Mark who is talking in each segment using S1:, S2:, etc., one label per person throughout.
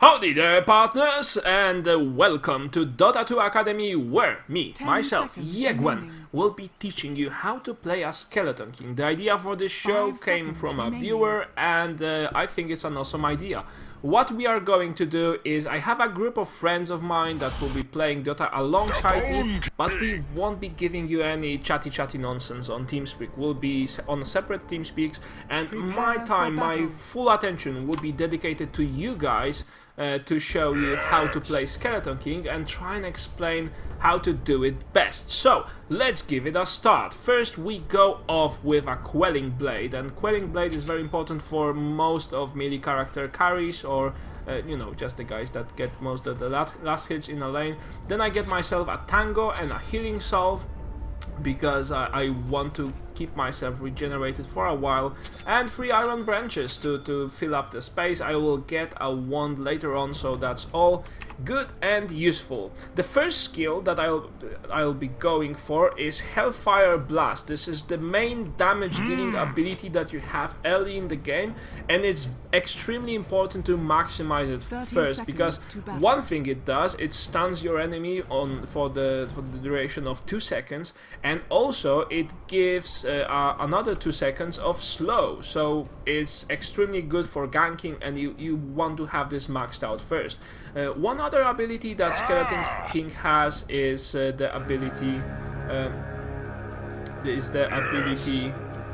S1: Howdy there, partners, and welcome to Dota 2 Academy, where myself, Yegwen, will be teaching you how to play as Skeleton King. The idea for this show came from a viewer, and I think it's an awesome idea. What we are going to do is, I have a group of friends of mine that will be playing Dota alongside me, but we won't be giving you any chatty nonsense on TeamSpeak. We'll be on separate TeamSpeaks, and my full attention will be dedicated to you guys, to show you how to play Skeleton King and try and explain how to do it best. So, let's give it a start. First we go off with a Quelling Blade, and Quelling Blade is very important for most of melee character carries, or you know, just the guys that get most of the last hits in a lane. Then I get myself a Tango and a Healing Salve, because I want to keep myself regenerated for a while, and 3 Iron Branches to fill up the space. I will get a wand later on, so that's all good and useful. The first skill that I'll be going for is Hellfire Blast. This is the main damage dealing ability that you have early in the game, and it's extremely important to maximize it first, because one thing it does, it stuns your enemy for the duration of 2 seconds, and also it gives another 2 seconds of slow, so it's extremely good for ganking, and you want to have this maxed out first. One other ability that Skeleton King has is the ability.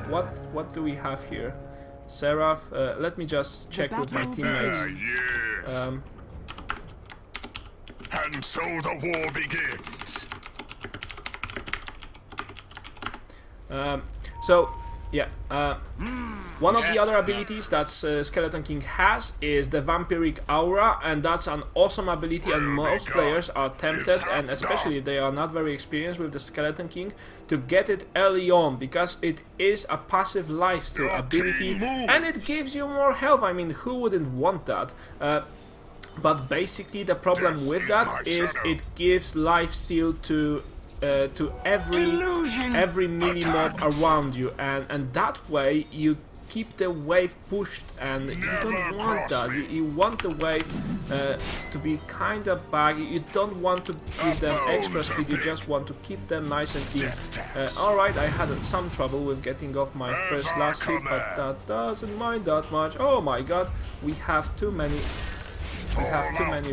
S1: What do we have here? Seraph. Let me just check with my teammates.
S2: And so the war begins.
S1: One of the other abilities that Skeleton King has is the Vampiric Aura, and that's an awesome ability, and most players are tempted, and especially if they are not very experienced with the Skeleton King, to get it early on, because it is a passive lifesteal ability, and it gives you more health. I mean, who wouldn't want that? But basically the problem with that is it gives lifesteal to every mini mob around you, and that way you keep the wave pushed, and you don't want that. You want the wave to be kind of baggy. You don't want to give them extra speed, you just want to keep them nice and clean. Alright, I had some trouble with getting off my first last hit, but that doesn't mind that much. Oh my god, we have too many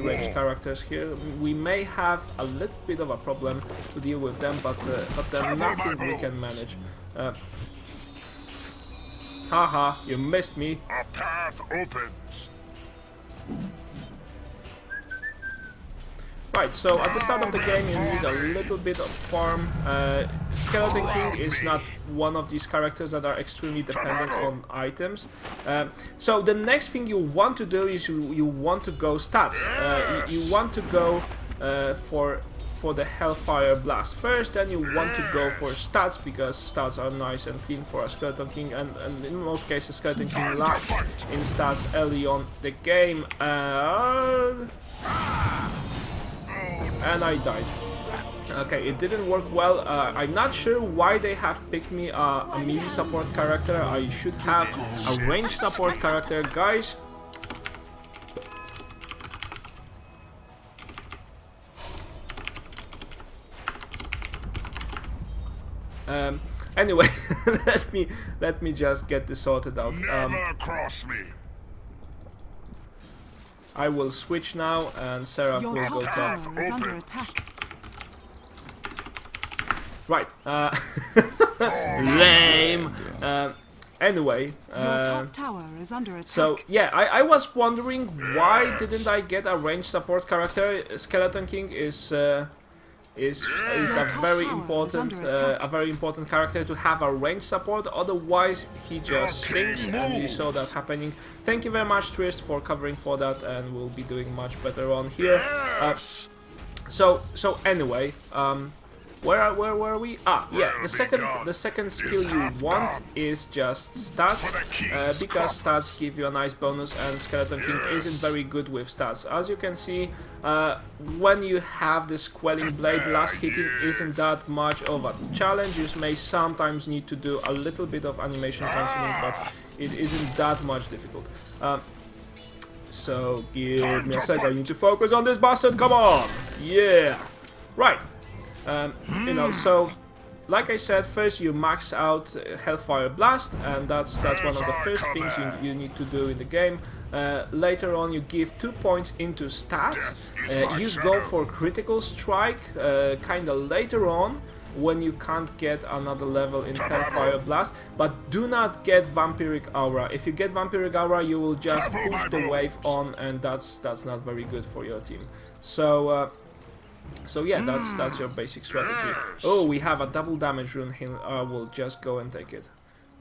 S1: ranged characters here. We may have a little bit of a problem to deal with them, but there's nothing we can manage. Haha, you missed me.
S2: A path opens.
S1: Right, so at the start of the game you need a little bit of farm. Skeleton King is not one of these characters that are extremely dependent on items. So the next thing you want to do is you want to go stats. You want to go for the Hellfire Blast first, then you want to go for stats, because stats are nice and clean for a Skeleton King, and in most cases Skeleton King lacks in stats early on the game. And I died. Okay, it didn't work well. I'm not sure why they have picked me a melee support character. I should have a ranged support character, guys. Anyway, let me just get this sorted out.
S2: Never cross me.
S1: I will switch now, and Seraph will go top. Right. Lame. Anyway. So yeah, I was wondering why didn't I get a ranged support character. Skeleton King is a very important character to have a range support, otherwise he just stinks, and you saw that happening. Thank you very much, Trist, for covering for that, and we'll be doing much better on here. So anyway, where were we? Yeah, the second skill you want is just stats, because stats give you a nice bonus, and Skeleton King isn't very good with stats. As you can see, when you have this Quelling Blade, last hitting isn't that much of a challenge. You may sometimes need to do a little bit of animation cancelling, but it isn't that much difficult. So give me a sec, I need to focus on this bastard, come on! Yeah! Right. You know, so like I said, first you max out Hellfire Blast, and that's one of the first things you need to do in the game. Later on you give 2 points into stats. You go for Critical Strike kinda later on, when you can't get another level in Hellfire Blast, but do not get Vampiric Aura. If you get Vampiric Aura, you will just push the wave on, and that's not very good for your team. So yeah, that's your basic strategy. Oh, we have a double damage rune here. I will just go and take it,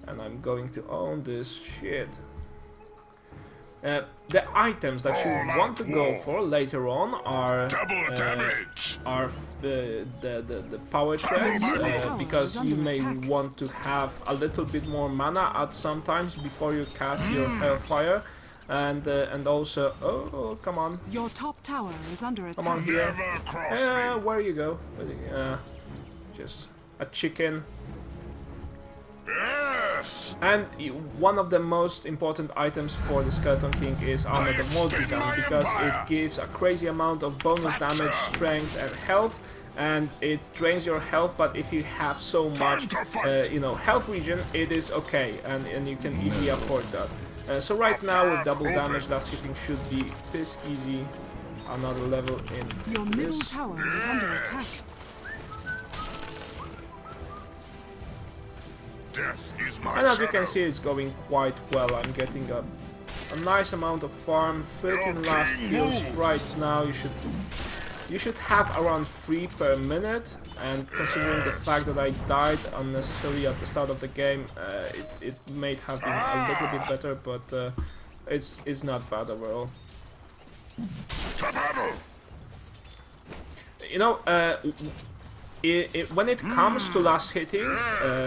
S1: and I'm going to own this shit. The items that you want to go for later on are the power threads, because you may want to have a little bit more mana at some times before you cast your Hellfire, and also come on,
S3: your top tower is under attack.
S1: Come on here. Where you go? Just a chicken.
S2: Yes!
S1: And one of the most important items for the Skeleton King is Armlet of Multi-Gun, because it gives a crazy amount of bonus damage, strength and health, and it drains your health, but if you have so much you know, health regen, it is okay, and you can easily afford that. So right now with double damage, last hitting should be this easy. Another level in
S3: your middle tower is under attack.
S1: And as you can see, it's going quite well. I'm getting a nice amount of farm, 13 last kills right now. You should have around 3 per minute, and considering the fact that I died unnecessarily at the start of the game, it may have been a little bit better, but it's not bad overall. You know, when it comes to last hitting,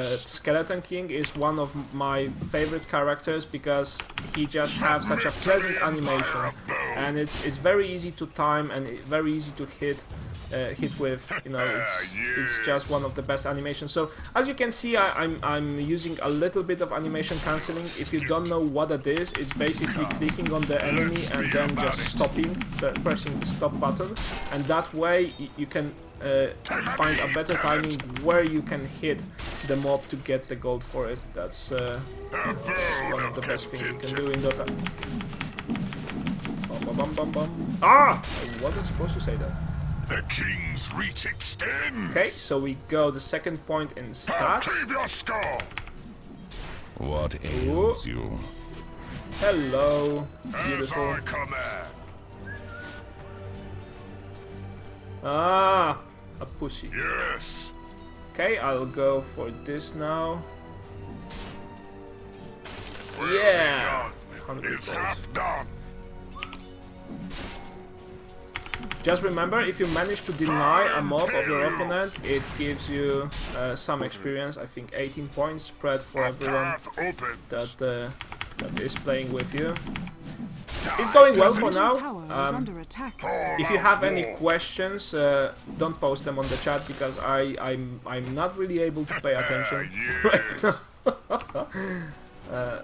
S1: Skeleton King is one of my favorite characters, because he just has such a pleasant animation, and it's very easy to time and very easy to hit with. You know, it's just one of the best animations. So as you can see, I'm using a little bit of animation cancelling. If you don't know what it is, it's basically clicking on the enemy and then just stopping, pressing the stop button, and that way you can find a better timing where you can hit the mob to get the gold for it. That's one of the best things you can do in Dota. Bum, bum, bum, bum. Ah! I wasn't supposed to say that.
S2: The king's reach extends.
S1: Okay, so we go the second point in stats.
S2: Your score.
S4: What ails you?
S1: Hello, beautiful.
S2: As I command.
S1: Ah, a pussy.
S2: Yes.
S1: Okay, I'll go for this now. Yeah, 100
S2: It's
S1: goals.
S2: half done.
S1: Just remember, if you manage to deny a mob of your opponent, it gives you some experience. I think 18 points spread for everyone that is playing with you. It's going well for now. If you have any questions, don't post them on the chat, because I'm not really able to pay attention right now.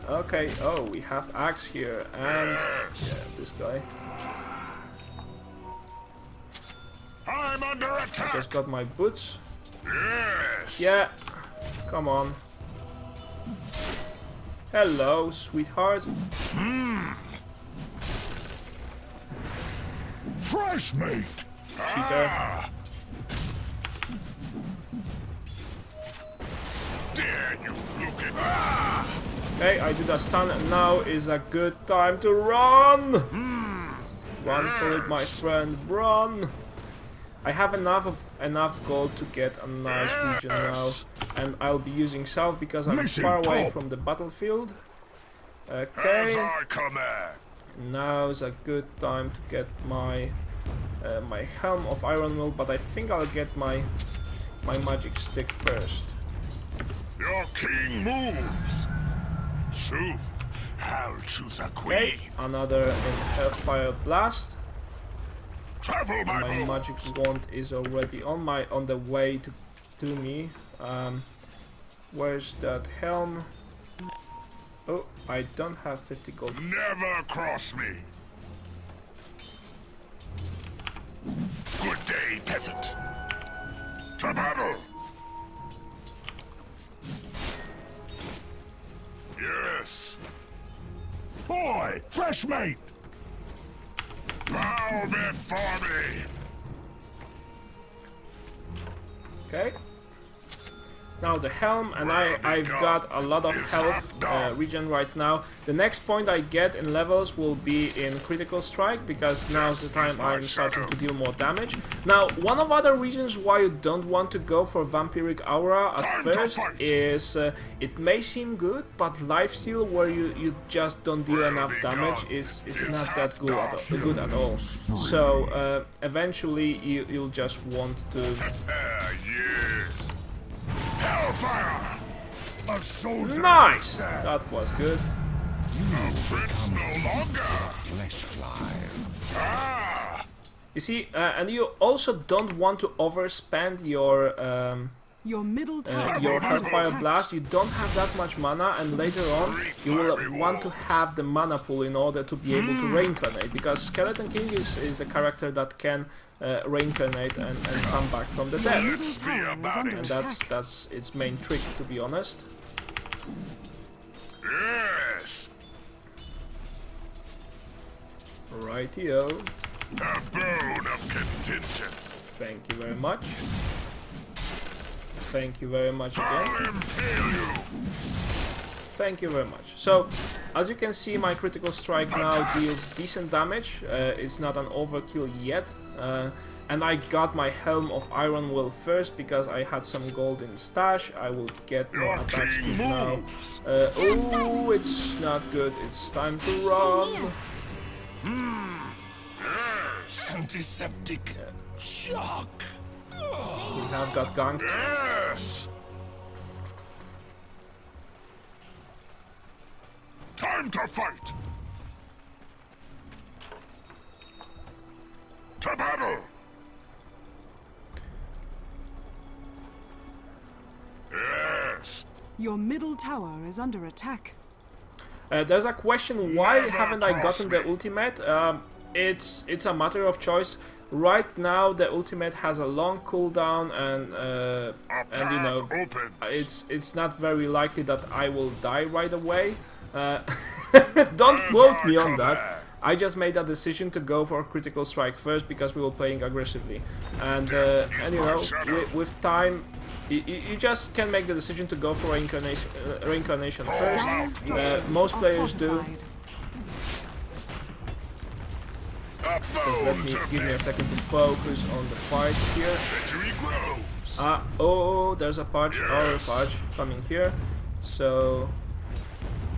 S1: Okay, oh, we have Axe here, and yeah, this guy.
S2: I'm under attack.
S1: I just got my boots.
S2: Yes.
S1: Yeah, come on. Hello, sweetheart.
S2: Fresh meat.
S1: Cheater.
S2: Dare you look at me.
S1: Okay, I did a stun, and now is a good time to run! Run for it, my friend, run! I have enough gold to get a nice region now, and I'll be using south because I'm far away from the battlefield. Okay, now is a good time to get my my helm of iron will, but I think I'll get my magic stick first.
S2: Your king moves. Soon, I'll choose a queen.
S1: Okay, another Hellfire Blast.
S2: Travel,
S1: My
S2: my
S1: magic wand is already on the way to me. Where's that helm? Oh, I don't have 50 gold.
S2: Never cross me. day, peasant. To battle! Yes.
S5: Boy, fresh mate!
S2: Bow before me.
S1: Okay. Now the helm, and I've got a lot of health regen right now. The next point I get in levels will be in critical strike, because now's the time I'm starting to deal more damage. Now, one of other reasons why you don't want to go for Vampiric Aura at first is it may seem good, but Lifesteal, where you just don't deal enough damage, is not that good at all. So eventually you'll just want to...
S2: Yes. Hellfire!
S5: A soldier!
S1: Nice! That was good.
S2: Prince no longer!
S4: Flesh fly.
S2: Ah!
S1: You see, and you also don't want to overspend your
S3: Your middle tower
S1: your
S3: is under
S1: Hellfire
S3: attack.
S1: Blast. You don't have that much mana, and later on you will want to have the mana pool in order to be able to reincarnate, because Skeleton King is the character that can reincarnate and come back from the
S3: Your
S1: dead.
S3: middle tower is under
S1: And
S3: attack.
S1: that's its main trick, to be honest.
S2: Yes!
S1: Rightio.
S2: A bone of contention.
S1: Thank you very much. Thank you very much again.
S2: I'll impale you!
S1: Thank you very much. So, as you can see, my critical strike now deals decent damage. It's not an overkill yet. And I got my Helm of Iron Will first because I had some gold in stash. I will get more
S2: Your
S1: attack
S2: king
S1: speed now.
S2: moves!
S1: Oh, it's not good. It's time to run.
S2: Yes!
S5: Antiseptic shock!
S1: We have got ganked.
S2: Yes! Time to fight! To battle! Yes!
S3: Your middle tower is under attack.
S1: There's a question, why
S2: Never
S1: haven't I
S2: cross
S1: gotten the
S2: me.
S1: ultimate? It's a matter of choice. Right now the ultimate has a long cooldown, and you know,
S2: opens.
S1: it's not very likely that I will die right away. Don't quote me on that. I just made a decision to go for critical strike first because we were playing aggressively, and you know, with time, you just can make the decision to go for reincarnation first.
S3: Dire structures
S1: Most
S3: are
S1: players do.
S3: fortified.
S2: A
S1: Let me give me a second to focus on the fight here.
S2: Treachery grows.
S1: Oh, there's a Pudge, our
S2: Yes.
S1: Pudge coming here, so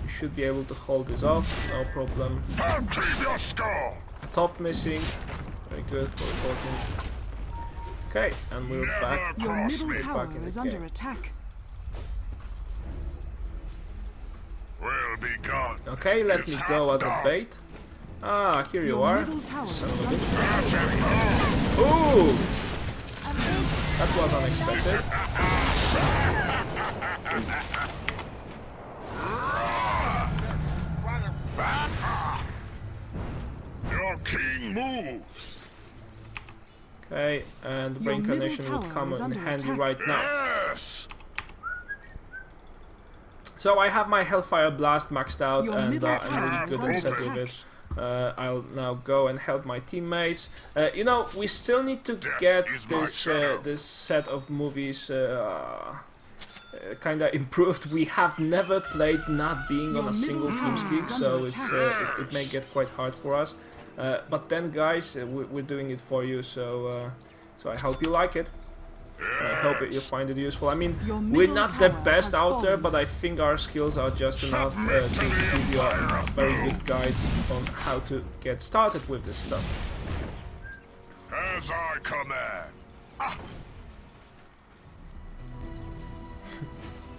S1: you should be able to hold this off, no problem.
S2: I'll cleave your skull.
S1: Top missing, very good for reporting. Okay, and we're back.
S3: Your
S2: Cross
S3: middle
S2: me.
S3: tower
S1: Back in the
S3: is under
S1: game.
S3: attack.
S2: Will be gone.
S1: Okay, let
S2: It's
S1: me go as a
S2: half
S1: bait. Ah, here you
S3: Your
S1: are.
S3: middle tower
S1: Son
S3: is
S1: of a
S3: under
S1: bitch.
S3: attack.
S2: Crash and burn.
S1: Ooh! That was unexpected.
S2: Your king moves.
S1: Okay, and
S3: Your
S1: reincarnation
S3: middle
S1: would
S3: tower
S1: come
S3: is
S1: in
S3: under
S1: handy
S3: attack.
S1: right now.
S2: Yes.
S1: So I have my Hellfire Blast maxed out,
S3: Your
S1: and
S3: middle
S1: I'm
S3: tower
S1: really
S3: is
S1: good
S3: under
S1: and set with
S3: attack.
S1: it. I'll now go and help my teammates. You know, we still need to get
S2: is my
S1: this
S2: shadow.
S1: this set of movies kind of improved. We have never played not being on
S3: Your
S1: a single
S3: middle
S1: TeamSpeak,
S3: tower is
S1: so
S3: under
S1: it's
S3: attack.
S1: it may get quite hard for us. But then, guys, we're doing it for you, so so I hope you like it. I hope you find it useful. I mean,
S3: Your
S1: we're
S3: middle
S1: not the
S3: tower
S1: best
S3: has
S1: out there,
S3: fallen.
S1: but I think our skills are just enough to give you a very good guide on how to get started with this stuff.
S2: As I command.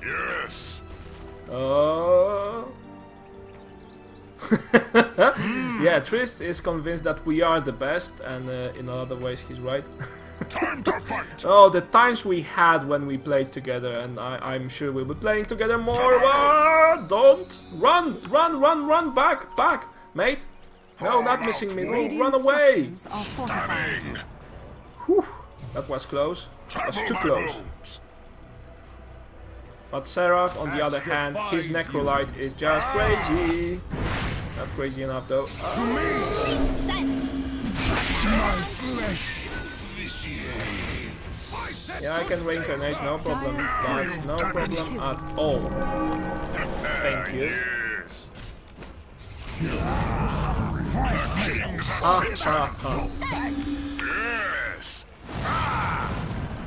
S2: Yes.
S1: Oh. Yeah, Trist is convinced that we are the best, and in other ways he's right.
S2: Time to fight.
S1: Oh, the times we had when we played together, and I'm sure we'll be playing together more. Don't run back, mate. No, not missing me. No,
S3: Radiant
S1: run away.
S3: structures are fortified.
S2: Stunning.
S1: Whew. That was close. That was
S2: Travel
S1: too
S2: my
S1: close.
S2: bones.
S1: But Seraph, on the other hand, his Necrolite is just crazy. Not crazy enough though. Yeah, I can reincarnate, no problem. That's no problem at all. Thank you.
S2: Yes.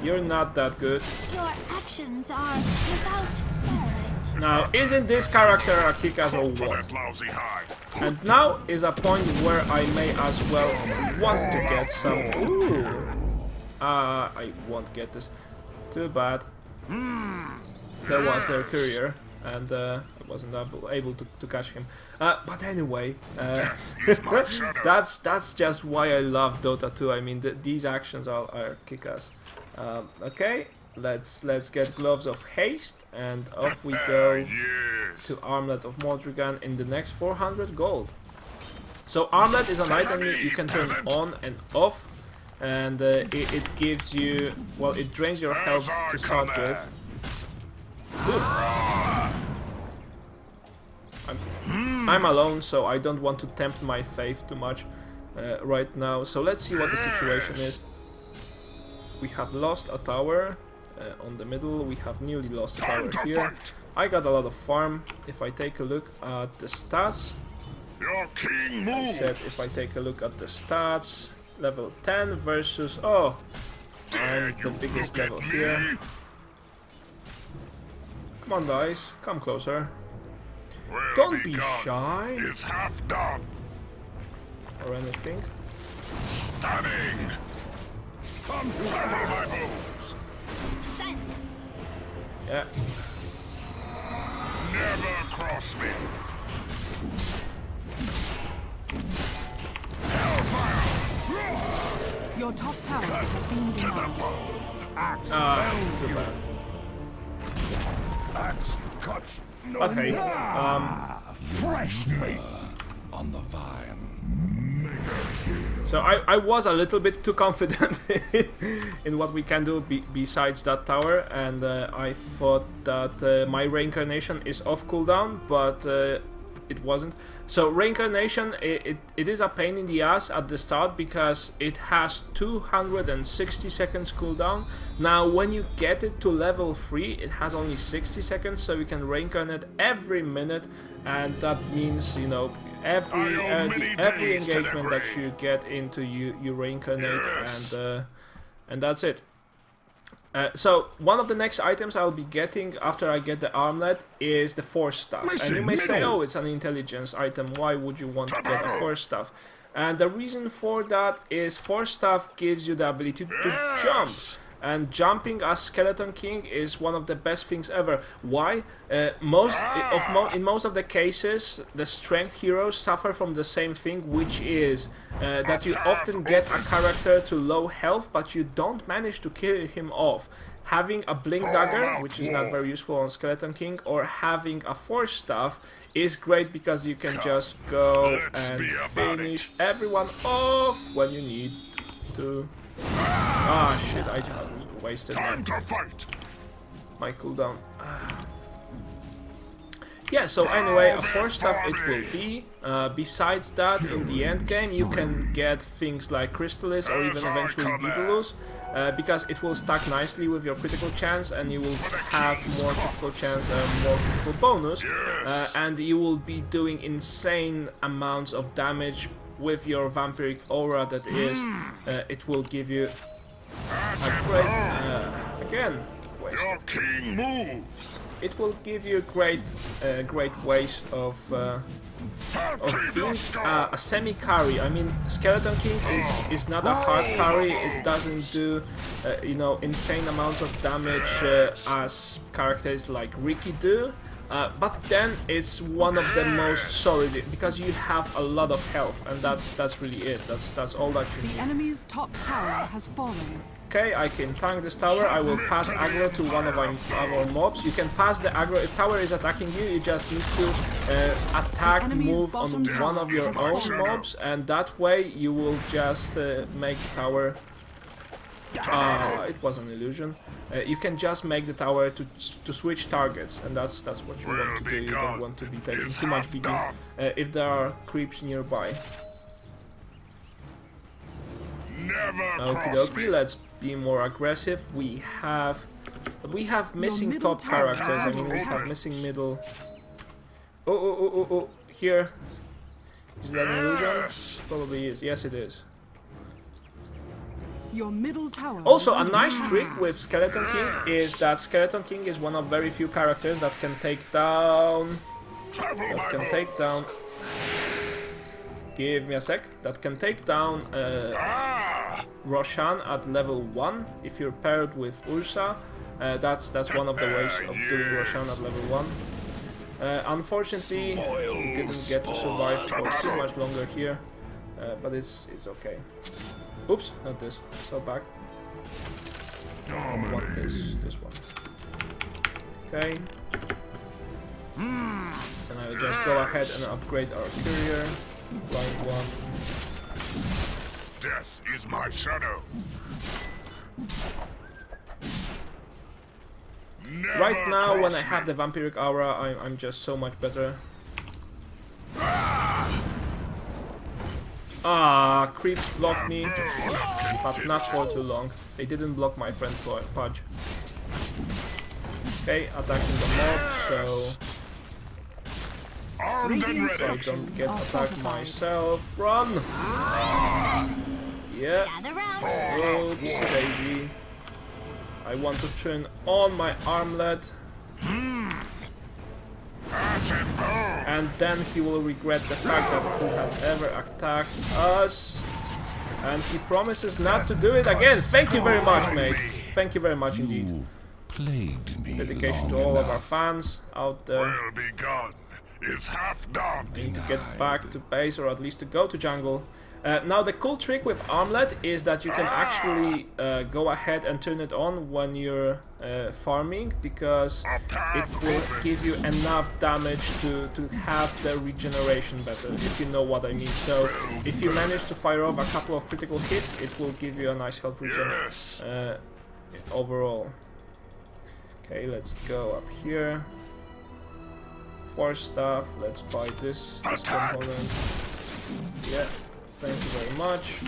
S1: You're not that good.
S6: Your actions are without merit.
S1: Now, isn't this character a kick-ass or
S2: For
S1: what?
S2: that lousy hide.
S1: And now is a point where I may as well want to get some... Ooh! I won't get this. Too bad. There was their courier, and I wasn't able to catch him. But anyway, that's just why I love Dota 2. I mean, these actions are kick-ass. Okay, let's get Gloves of Haste, and off we go
S2: Yes.
S1: to Armlet of Mordrigan in the next 400 gold. So Armlet is an item you can turn on and off, and it gives you, well, it drains your health to start with. I'm alone, so I don't want to tempt my faith too much right now. So let's see what the situation is. We have lost a tower on the middle. We have newly lost a tower here. I got a lot of farm. If I take a look at the stats,
S2: Your king
S1: I
S2: moves.
S1: said if I take a look at the stats, level 10 versus, oh, I'm the biggest level here. Come on, guys, come closer.
S2: Well
S1: Don't be
S2: begun.
S1: shy
S2: It's half done.
S1: or anything.
S2: Stunning. Travel my bones.
S1: Yeah.
S2: Never cross me. Hellfire.
S3: Your top tower has been denied.
S1: Too bad.
S5: Axe cuts no
S1: But hey,
S5: fresh meat.
S4: On the vine.
S1: so I was a little bit too confident in what we can do besides that tower, and I thought that my Reincarnation is off cooldown, but it wasn't. So Reincarnation, it is a pain in the ass at the start because it has 260 seconds cooldown. Now when you get it to level 3, it has only 60 seconds, so you can reincarnate every minute, and that means, you know, every engagement that you get into, you reincarnate,
S2: Yes.
S1: and that's it. So one of the next items I'll be getting after I get the Armlet is the Force Staff. And you may say, oh, it's an intelligence item, why would you want to get a Force Staff? And the reason for that is Force Staff gives you the ability to jump. And jumping as Skeleton King is one of the best things ever. Why? In most of the cases, the strength heroes suffer from the same thing, which is that you often get a character to low health, but you don't manage to kill him off. Having a Blink Dagger, which is not very useful on Skeleton King, or having a Force Staff is great because you can just go and finish everyone off when you need to. Ah, shit, I just wasted
S2: Time to fight.
S1: my cooldown. Yeah, so anyway, a Force Staff it will be. Besides that, in the end game, you can get things like Crystallis or even eventually Daedalus, because it will stack nicely with your critical chance, and you will have more critical chance and more critical bonus, and you will be doing insane amounts of damage with your vampiric aura. That is, it will give you a great, again,
S2: Your king moves.
S1: it will give you great ways of being a semi-carry. I mean, Skeleton King is not a hard carry. It doesn't do you know, insane amounts of damage as characters like Ricky do. But then it's one of the most solid because you have a lot of health, and that's really it. That's all that you
S3: The
S1: need.
S3: enemy's top tower has fallen.
S1: Okay, I can tank this tower. I will pass aggro to one of our mobs. You can pass the aggro. If tower is attacking you, you just need to attack,
S3: enemy's
S1: move on
S3: bottom
S1: one of your
S3: tower
S1: own
S3: has
S1: mobs, and that way you will just make tower It was an illusion. You can just make the tower to switch targets, and that's what you want to do. You don't want to be taking too much beating if there are creeps nearby. Okie dokie, let's be more aggressive. We have missing top characters. I mean, we have missing middle. Oh! Here. Is that an illusion? Probably is. Yes, it is.
S3: Your middle tower
S1: Also,
S3: is
S1: a
S3: under
S1: nice
S3: attack.
S1: trick with Skeleton King is that Skeleton King is one of very few characters that can take down. Give me a sec. That can take down Roshan at level 1 if you're paired with Ursa. That's one of the ways of doing Roshan at level 1. Unfortunately, we didn't get to survive for too much longer here, but it's okay. Oops, not this. So back. I want this one. Okay. And I'll just go ahead and upgrade our courier. Blind one.
S2: Death is my shadow.
S1: Right now, when I have the vampiric aura, I'm just so much better. Creeps blocked me, but not for too long. They didn't block my friend Pudge. Okay, attacking the mob, so I don't get attacked myself. Run! Yeah.
S6: Gather round.
S1: Oops, Daisy. I want to turn on my armlet. And then he will regret the fact that he has ever attacked us. And he promises not to do it again. Thank you very much, mate. Thank you very much indeed.
S4: You plagued me
S1: Dedication to
S4: long
S1: all of our
S4: enough.
S1: fans out there.
S2: Well begun. It's half done.
S1: Need to get back to base, or at least to go to jungle. Now the cool trick with Armlet is that you can actually go ahead and turn it on when you're farming, because it will give you enough damage to have the regeneration better, if you know what I mean. So if you manage to fire off a couple of critical hits, it will give you a nice health regen overall. Okay, let's go up here. Force stuff, let's buy this component. Yeah. Thank you very much.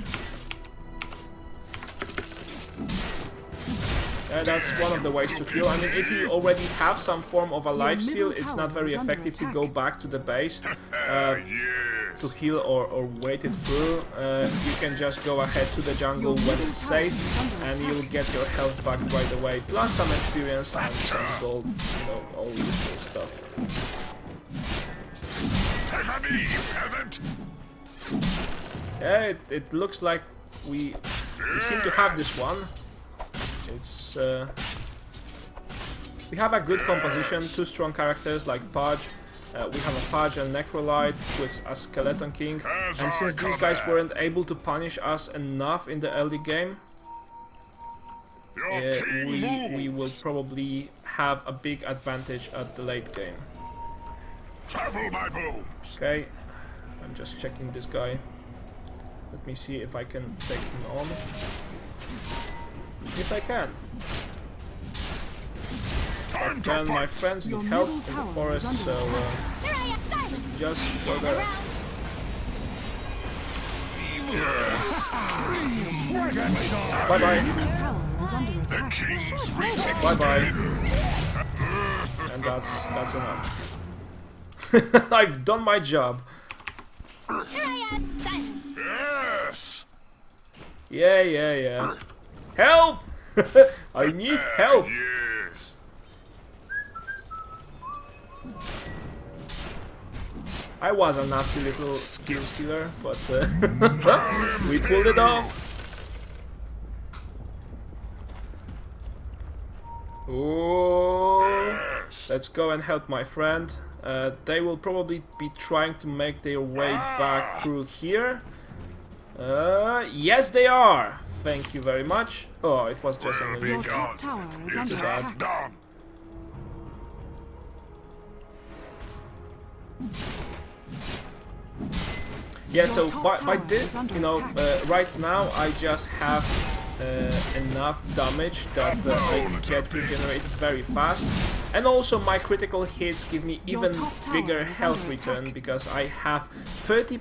S1: That's one of the ways to heal. I mean, if you already have some form of a life steal, it's not very effective to go back to the base to heal or wait it through. You can just go ahead to the jungle when it's safe, and you'll get your health back right away, plus some experience and some gold, you know, all useful stuff.
S2: Take a knee, peasant.
S1: Yeah, it looks like we seem to have this one. It's we have a good composition, two strong characters like Pudge. We have a Pudge and Necrolite with a Skeleton King, and since these guys weren't able to punish us enough in the early game, we will probably have a big advantage at the late game.
S2: Travel my bones.
S1: Okay, I'm just checking this guy. Let me see if I can take him on. Yes, I can.
S2: Time to
S1: And my
S2: fight.
S1: friends
S3: Your
S1: need help
S3: middle
S1: in the
S3: tower
S1: forest,
S3: is under
S1: so
S6: Here I am, silence.
S1: just go
S6: Gather
S1: there.
S6: round.
S1: Bye bye.
S3: Middle tower is under
S2: The
S3: attack.
S2: king's reaching.
S1: Bye bye. And that's enough. I've done my job.
S6: Here I am, silence.
S2: Yes.
S1: Yeah. Help! I need help.
S2: Yes.
S1: I was a nasty little skill stealer, but we pulled it off. Oh, let's go and help my friend. They will probably be trying to make their way back through here. Yes, they are. Thank you very much. Oh, it was just an
S2: Well
S3: Your
S1: illusion.
S3: top tower is
S2: It's
S3: under
S2: half
S3: attack.
S2: done.
S1: Yeah, so
S3: Your top
S1: by
S3: tower
S1: this,
S3: is under
S1: you know,
S3: attack.
S1: right now I just have enough damage that I get regenerated very fast. And also my critical hits give me even bigger health return because I have 30%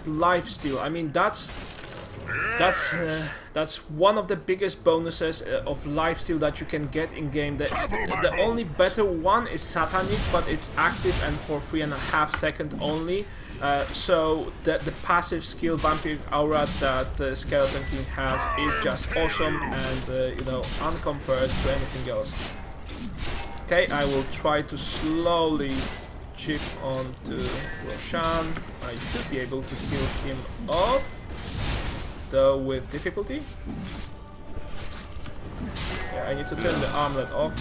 S1: lifesteal. I mean that's one of the biggest bonuses of lifesteal that you can get in game. The only better one is Satanic, but it's active and for 3.5 seconds only. So the passive skill Vampiric Aura that Skeleton King has is just awesome and you know, uncompared to anything else. Okay, I will try to slowly chip onto Roshan. I should be able to kill him off, though with difficulty. Yeah, I need to turn the armlet off,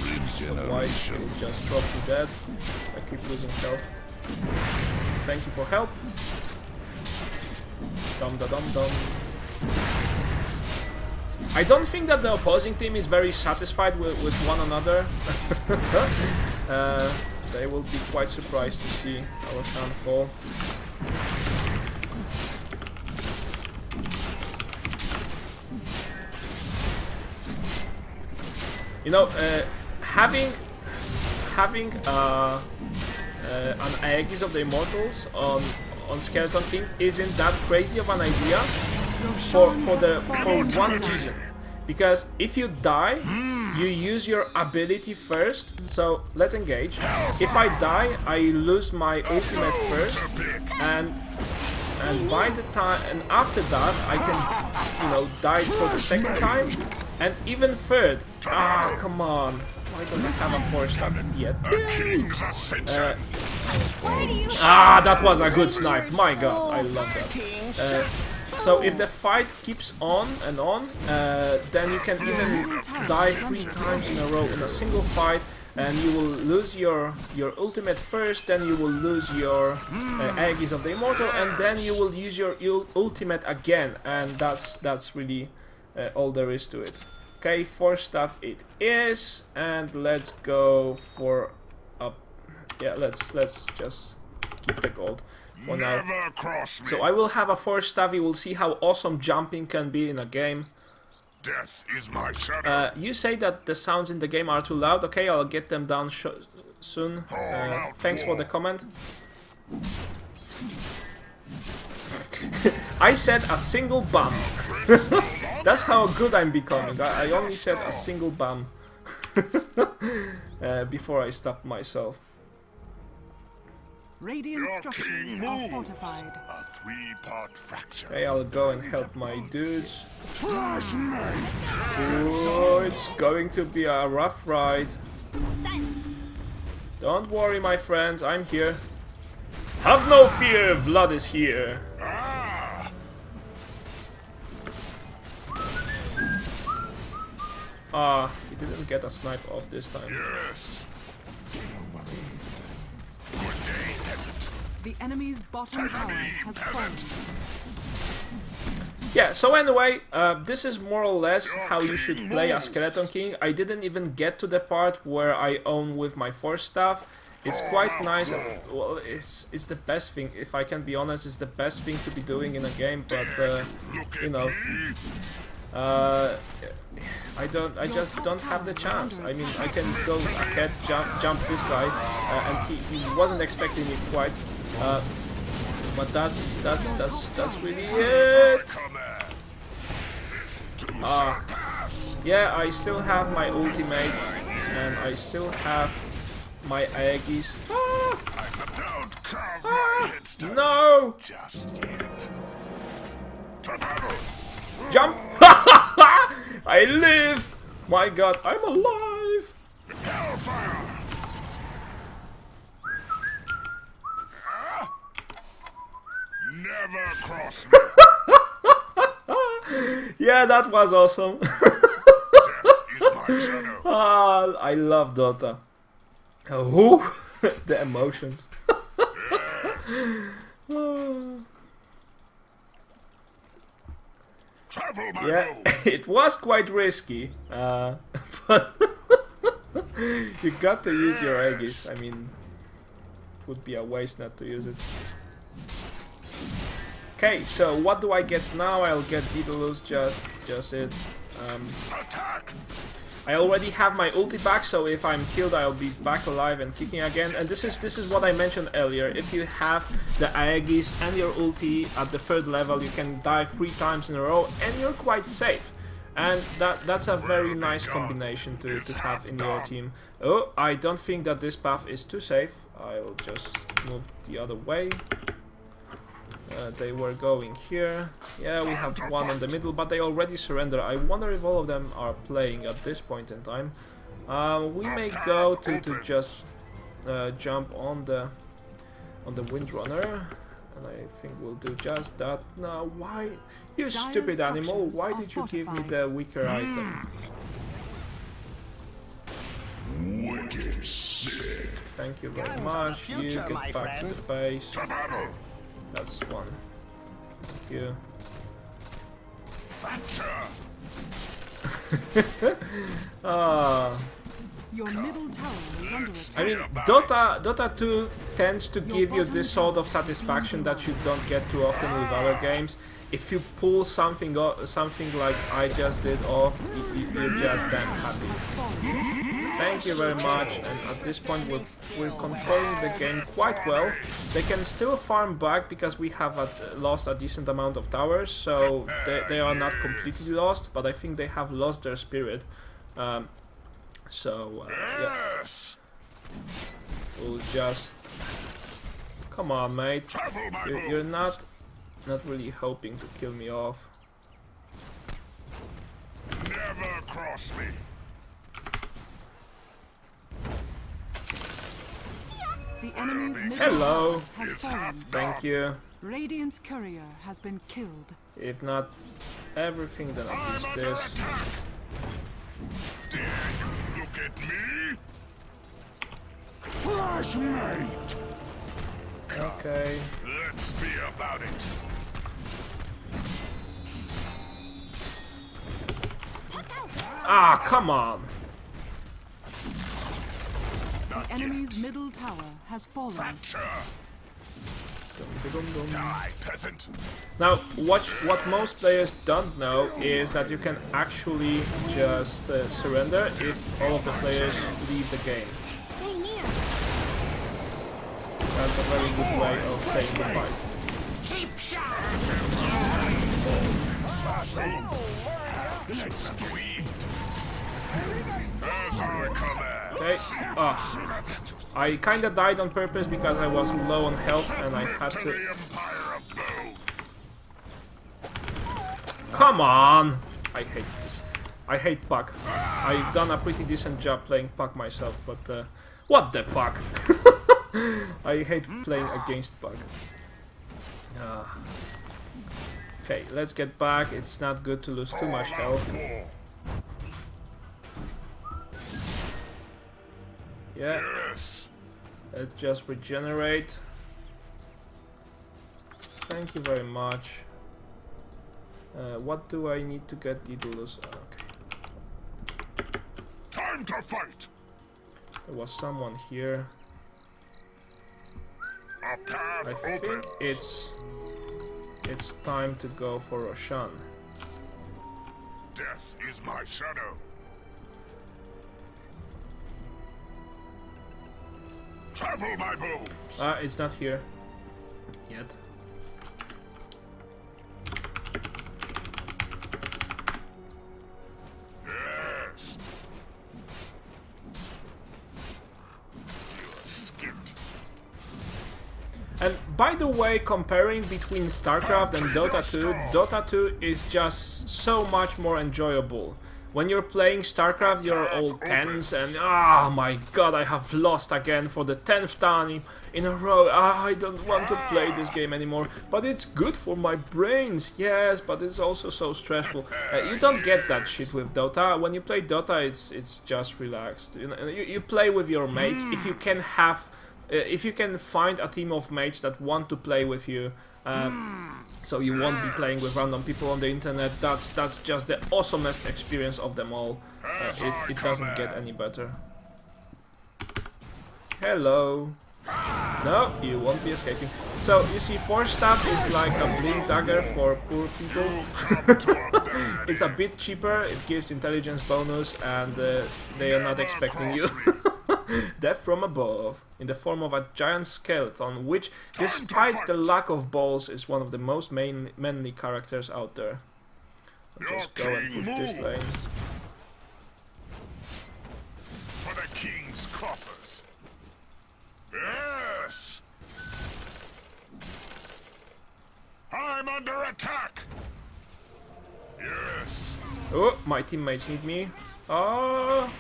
S1: otherwise it will just drop to dead. I keep losing health. Thank you for help. Dum da dum dum. I don't think that the opposing team is very satisfied with one another. They will be quite surprised to see our Shan fall. You know, having an Aegis of the Immortals on Skeleton King isn't that crazy of an idea for one reason. Because if you die, you use your ability first. So let's engage. If I die, I lose my ultimate first, and by the time and after that, I can, you know, die for the second time, and even third. Ah, come on! Why don't I have a 4-star yet? That was a good snipe. My God, I love that. So if the fight keeps on and on, then you can even die 3 times in a row in a single fight, and you will lose your ultimate first, then you will lose your Aegis of the Immortal, and then you will use your ultimate again, and that's really all there is to it. Okay, 4 stuff it is, and let's go for a let's just keep the gold for now. So I will have a 4 staff. You will see how awesome jumping can be in a game.
S2: Death is my shadow.
S1: You say that the sounds in the game are too loud. Okay, I'll get them down soon. Thanks for the comment. I said a single bum. That's how good I'm becoming. I only said a single bum before I stopped myself.
S3: Radiant structures are fortified.
S2: A 3-part fracture.
S1: Okay, I'll go and help my dudes. Oh, it's going to be a rough ride. Don't worry, my friends, I'm here. Have no fear, Vlad is here. He didn't get a snipe off this time.
S2: Yes. Good day, peasant.
S3: The enemy's bottom tower has fallen.
S1: Yeah, so anyway, this is more or less how you should play a Skeleton King. I didn't even get to the part where I own with my 4 staff. It's quite nice. Well, it's the best thing. If I can be honest, it's the best thing to be doing in a game. But you know, I just don't have the chance. I mean, I can go ahead, jump this guy, and he wasn't expecting it quite. But that's really it. Yeah, I still have my ultimate, and I still have my Aegis. No!
S2: Just yet.
S1: Jump! I live! My God, I'm alive!
S2: Hellfire! Never cross me.
S1: Yeah, that was awesome.
S2: Death is my shadow.
S1: I love Dota. Oh, the emotions.
S2: Travel my
S1: Yeah,
S2: roads.
S1: it was quite risky, but you got to use your Aegis. I mean, it would be a waste not to use it. Okay, so what do I get now? I'll get Daedalus, just it.
S2: Attack!
S1: I already have my ulti back, so if I'm killed, I'll be back alive and kicking again. And this is what I mentioned earlier. If you have the Aegis and your ulti at the 3rd level, you can die 3 times in a row, and you're quite safe. And that's a very nice combination to have in your team. Oh, I don't think that this path is too safe. I'll just move the other way. They were going here. Yeah, we have one in the middle, but they already surrender. I wonder if all of them are playing at this point in time. We may go to just jump on the Windrunner, and I think we'll do just that. Now, why, you stupid animal? Why did you give me the weaker item?
S2: Wicked sick.
S1: Thank you very much. You get back to the base.
S2: To battle!
S1: That's one. Thank you.
S2: Fracture!
S3: Your middle tower is under attack.
S1: I mean, Dota 2 tends to give you this sort of satisfaction that you don't get too often with other games. If you pull something like I just did off, you're just damn happy. Thank you very much, and at this point we're controlling the game quite well. They can still farm back because we have lost a decent amount of towers, so they are not completely lost, but I think they have lost their spirit. Yeah.
S2: Yes!
S1: We'll just... Come on, mate. You're not really hoping to kill me off.
S2: Never cross me!
S3: The enemy's middle
S1: Hello.
S3: tower has fallen.
S1: Thank you.
S3: Radiant's courier has been killed.
S1: If not everything, then at least this.
S2: Attack! Dare you look at me?
S5: Flash mate!
S1: Okay.
S2: Let's be about it.
S1: Ah, come on.
S3: The enemy's middle tower has fallen.
S2: Fracture! Die, peasant!
S1: Now, what most players don't know is that you can actually just surrender if all of the players leave the game.
S6: Stay near.
S1: That's a very good way of saying goodbye.
S6: Cheap shot.
S2: As I command!
S1: Okay. I kinda died on purpose because I was low on health and I had
S2: To
S1: to...
S2: the Empire of Boo!
S1: Come on! I hate this. I hate Puck. I've done a pretty decent job playing Puck myself, but what the fuck? I hate playing against Puck. Okay, let's get back. It's not good to lose too much health. Yeah,
S2: Yes!
S1: let's just regenerate. Thank you very much. What do I need to get Daedalus? Okay.
S2: Time to fight!
S1: There was someone here.
S2: A path
S1: I think
S2: opens.
S1: it's time to go for Roshan.
S2: Death is my shadow. Travel my bones!
S1: It's not here yet.
S2: Yes! You're skipped.
S1: And by the way, comparing between StarCraft and Dota 2, Dota 2 is just so much more enjoyable. When you're playing StarCraft, you're all tense and oh my god, I have lost again for the 10th time in a row. I don't want to play this game anymore. But it's good for my brains, yes, but it's also so stressful. You don't get that shit with Dota. When you play Dota, it's just relaxed. You play with your mates. If you can have, if you can find a team of mates that want to play with you. So you won't be playing with random people on the internet. That's just the awesomest experience of them all. It doesn't get any better. Hello. No, you won't be escaping. So, you see, Force Staff is like a blink dagger for poor people. It's a bit cheaper, it gives intelligence bonus, and they are not expecting you. Death from above, in the form of a giant skeleton, which, despite the lack of balls, is one of the most manly characters out there. I'll just go and push this lane.
S2: For the king's coffers. Yes. I'm under attack. Yes.
S1: Oh, my teammates need me. Oh,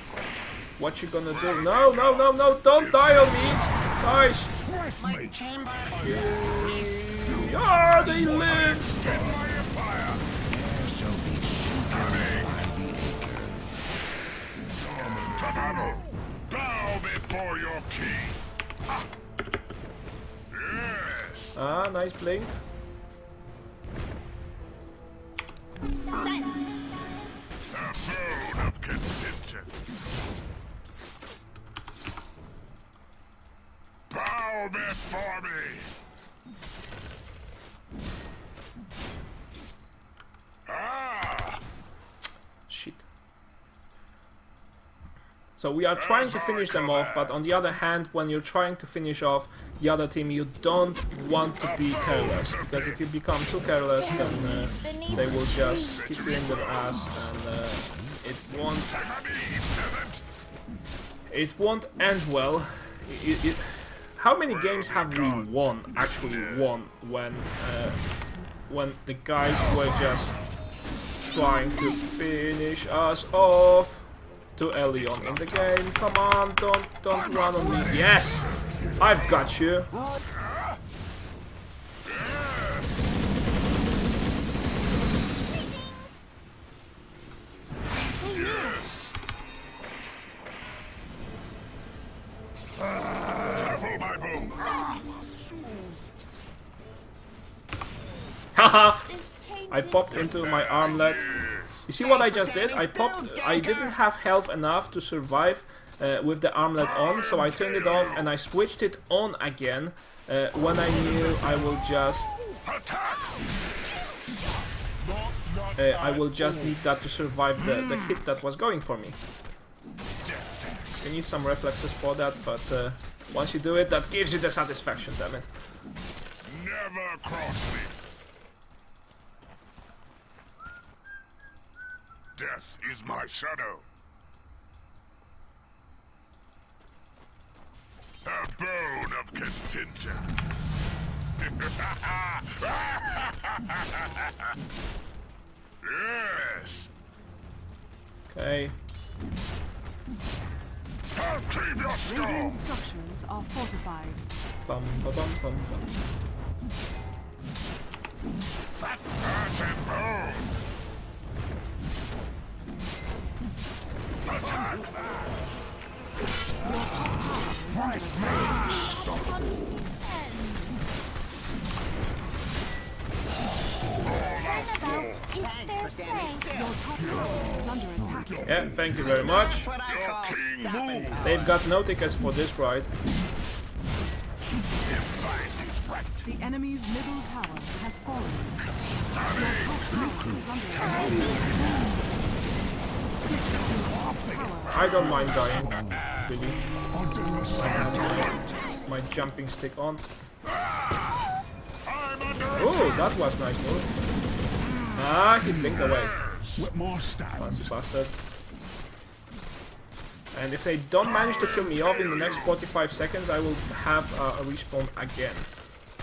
S1: what you gonna do? No, no, no, no! Don't die on me, guys! Ah, they live.
S2: Get my empire. To battle. Bow before your king. Ah. Yes.
S1: Ah, nice blink.
S6: Silence.
S2: A bone of contention. Bow before me. Ah.
S1: Shit. So we are trying to finish them off, but on the other hand, when you're trying to finish off the other team, you don't want to be careless, because if you become too careless, then they will just kick you in the ass, and it won't end well. How many games have we actually won, when the guys were just trying to finish us off? Too early on in the game. Come on, don't run on me. Yes, I've got you.
S2: Yes. Careful, my boom.
S1: Haha!
S6: This
S1: I popped into my armlet. You see what I just did? I didn't have health enough to survive with the armlet on, so I turned it off and I switched it on again when I knew I will just need that to survive the hit that was going for me. You need some reflexes for that, but once you do it, that gives you the satisfaction, damn it.
S2: Never cross me. Death is my shadow. A bone of contention. Yes.
S1: Okay.
S2: I'll cleave your skull.
S3: Radiant structures are fortified.
S1: Bum, ba, bum, bum, bum.
S2: Fat ass and bone. Attack.
S6: Turnabout is fair play.
S3: Your top tower is under attack.
S1: Yeah, thank you very much.
S2: Your king move.
S1: They've got no tickets for this ride.
S3: The enemy's middle tower has fallen. Your top tower is under attack.
S1: I don't mind dying, really. I have my jumping stick on. Oh, that was nice move. Ah, he blinked away.
S5: With more stab.
S1: Fancy bastard. And if they don't manage to kill me off in the next 45 seconds, I will have a respawn again.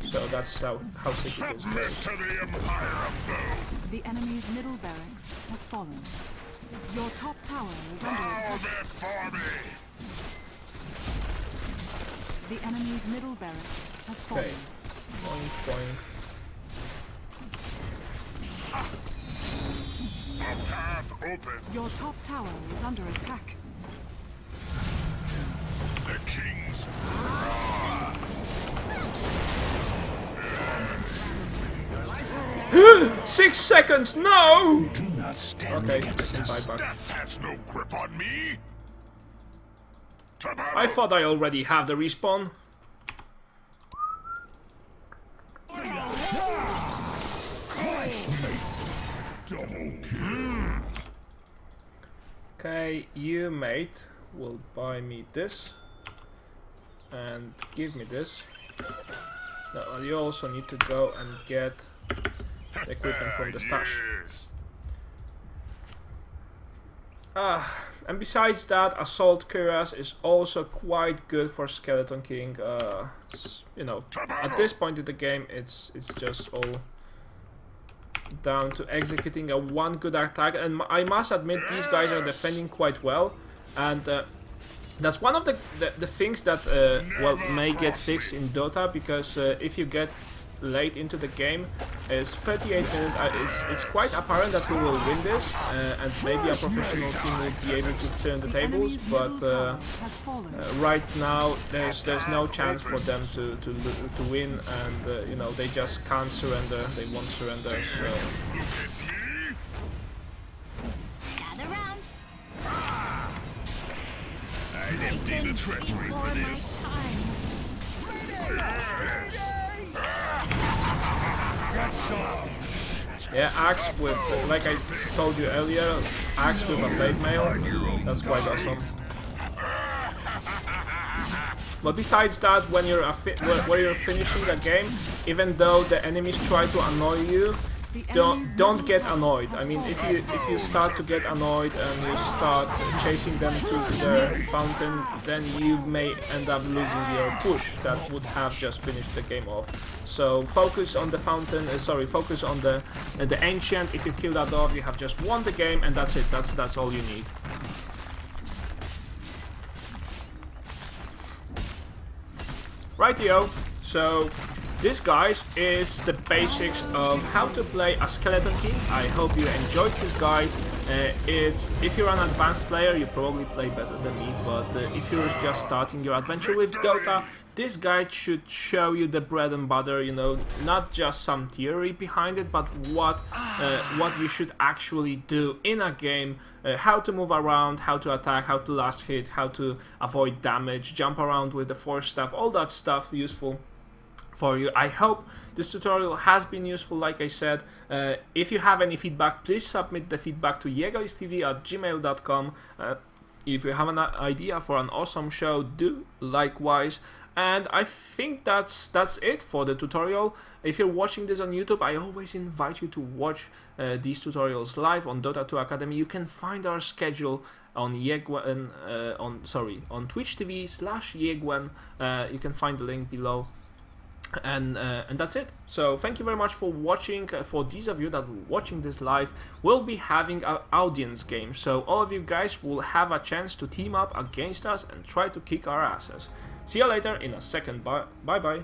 S1: So that's how sick it is.
S2: Submit to the empire of bone.
S3: The enemy's middle barracks has fallen. Your top tower is under
S2: Bow
S3: attack.
S2: before me.
S3: The enemy's middle barracks has fallen.
S1: Okay. Boing, boing.
S2: A path open.
S3: Your top tower is under attack.
S2: The king's
S1: 6 seconds, no!
S5: Do not stand
S1: Okay,
S5: against us.
S1: bye bye.
S2: death has no grip on me. To battle.
S1: I thought I already have the respawn. Okay, you mate will buy me this and give me this. Now, you also need to go and get the equipment from the stash.
S2: Yes.
S1: And besides that, Assault Cuirass is also quite good for Skeleton King. You know, at this point in the game, it's just all down to executing a one good attack, and I must admit these guys are defending quite well, and that's one of the things that well may get fixed in Dota, because if you get late into the game, it's 38 minutes. It's quite apparent that we will win this, and maybe a professional team will be able to turn the tables, but right now there's no chance for them to win, and you know, they just can't surrender. They won't surrender. So
S6: Gather round.
S2: I'd empty the treasury for this.
S1: yeah, axe with, like I told you earlier, axe with a blade mail. That's quite awesome. But besides that, when you're finishing a game, even though the enemies try to annoy you, don't get annoyed. I mean, if you start to get annoyed and you start chasing them to the fountain, then you may end up losing your push that would have just finished the game off. So focus on the fountain. Focus on the ancient. If you kill that off, you have just won the game, and that's it. That's all you need. Rightio. So this, guys, is the basics of how to play a Skeleton King. I hope you enjoyed this guide. If you're an advanced player, you probably play better than me, but if you're just starting your adventure with Dota, this guide should show you the bread and butter, you know, not just some theory behind it, but what you should actually do in a game, how to move around, how to attack, how to last hit, how to avoid damage, jump around with the force staff, all that stuff useful for you. I hope this tutorial has been useful. Like I said, if you have any feedback, please submit the feedback to yegalistv@gmail.com. If you have an idea for an awesome show, do likewise. And I think that's it for the tutorial. If you're watching this on YouTube, I always invite you to watch these tutorials live on Dota 2 Academy. You can find our schedule on Yegwen, on Twitch TV/Yegwen. You can find the link below. And that's it. So thank you very much for watching. For these of you that are watching this live, we'll be having an audience game, so all of you guys will have a chance to team up against us and try to kick our asses. See you later in a second. Bye bye.